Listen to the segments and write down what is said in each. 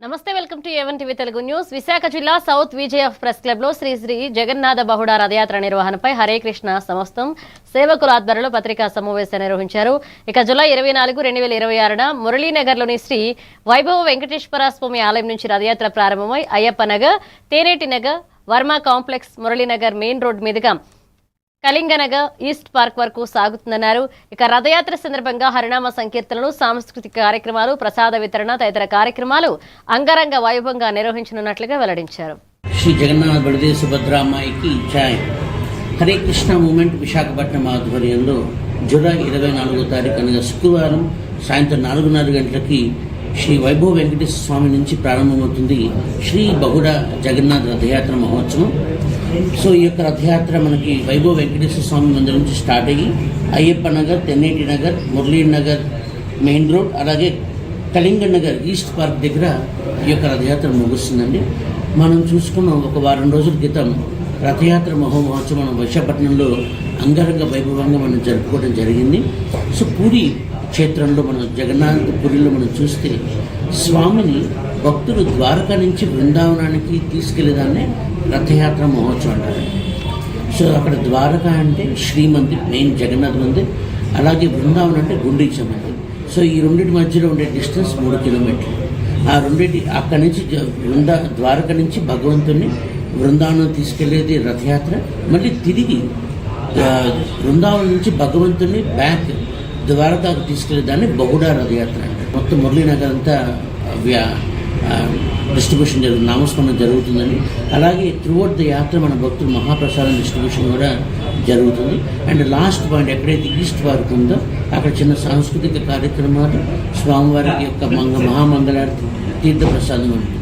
నమస్తే welcome to A1 TV Telugu news. Visakha జిల్లా south VJF press club లో శ్రీ శ్రీ జగన్నాథ బహుడా రథయాత్ర నిర్వహణపై హరే కృష్ణ సమస్తం సేవకుల ఆధ్వర్యంలో పత్రికా సమావేశం నిర్వహించారు. ఇక జూలై 24, 2026న మురళీనగర్లోని శ్రీ వైభవ వెంకటేశ్వర స్వామి ఆలయం నుంచి రథయాత్ర ప్రారంభమై Ayyappa Nagar, Teneti Nagar, Varma complex, Muralinagar main road మీదుగా కళింగనగర్ ఈస్ట్ పార్క్ వరకు సాగుతుందన్నారు. ఇక రథయాత్ర సందర్భంగా హరినామ సంకీర్తనలు, సాంస్కృతిక కార్యక్రమాలు, ప్రసాద వితరణ తదితర కార్యక్రమాలు అంగరంగ వైభవంగా నిర్వహించనున్నట్లుగా వెల్లడించారు. శ్రీ జగన్నాథ బడిదే సుభద్రామాయికి జై. హరే కృష్ణ మూమెంట్ విశాఖపట్నం ఆధ్వర్యంలో జూలై 24వ తారీఖు అనగా శుక్రవారం సాయంత్రం 4:30 గంటలకి శ్రీ వైభవ వెంకటేశ్వర స్వామి నుంచి ప్రారంభమవుతుంది శ్రీ బహుడ జగన్నాథ రథయాత్ర మహోత్సవం. సో ఈ యొక్క రథయాత్ర మనకి వైభవ వెంకటేశ్వర స్వామి మందిరం నుంచి స్టార్ట్ అయ్యి అయ్యప్ప నగర్, తెన్నేటి నగర్, మురళీ నగర్ మెయిన్ రోడ్, అలాగే కళింగ నగర్ ఈస్ట్ పార్క్ దగ్గర ఈ యొక్క రథయాత్ర ముగుస్తుందండి. మనం చూసుకున్న ఒక వారం రోజుల క్రితం రథయాత్ర మహోత్సవం మనం విశాఖపట్నంలో అంగరంగ వైభవంగా మనం జరుపుకోవడం జరిగింది. సో పూరి క్షేత్రంలో మనం జగన్నాథ పురిలో మనం చూస్తే స్వామిని భక్తులు ద్వారకా నుంచి బృందావనానికి తీసుకెళ్లేదాన్ని రథయాత్ర మహోత్సవం అంటారు. సో అక్కడ ద్వారకా అంటే శ్రీమందిర్, మెయిన్ జగన్నాథ్ మందిర్, అలాగే బృందావనం అంటే గుండీచ మందిర్. సో ఈ రెండింటి మధ్యలో ఉండే డిస్టెన్స్ 3 కిలోమీటర్లు. ఆ రెండింటి అక్కడి నుంచి ద్వారకా నుంచి భగవంతుని బృందావనం తీసుకెళ్లేది రథయాత్ర. మళ్ళీ తిరిగి బృందావనం నుంచి భగవంతుని బ్యాక్ ద్వారకాకు తీసుకెళ్లేదాన్ని బహుడా రథయాత్ర అంటారు. మొత్తం మురళీనగర్ అంతా డిస్ట్రిబ్యూషన్ నామస్మరణ జరుగుతుందండి. అలాగే త్రూఅవుట్ ద యాత్ర మన భక్తులు మహాప్రసాదం డిస్ట్రిబ్యూషన్ కూడా జరుగుతుంది. అండ్ లాస్ట్ పాయింట్ ఎక్కడైతే ఈస్ట్ పార్క్ ఉందో అక్కడ చిన్న సాంస్కృతిక కార్యక్రమాలు, స్వామివారికి యొక్క మహామంగళారతి, తీర్థప్రసాదం ఉంటుంది.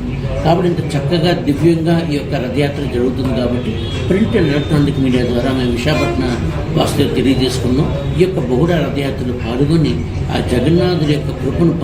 కాబట్టి ఇంత చక్కగా దివ్యంగా ఈ యొక్క రథయాత్ర జరుగుతుంది. కాబట్టి ప్రింట్ అండ్ ఎలక్ట్రానిక్ మీడియా ద్వారా మేము విశాఖపట్నం వాసులకు తెలియజేసుకున్నాం. ఈ యొక్క బహుడా రథయాత్రలో పాల్గొని ఆ జగన్నాథుడి యొక్క కృపను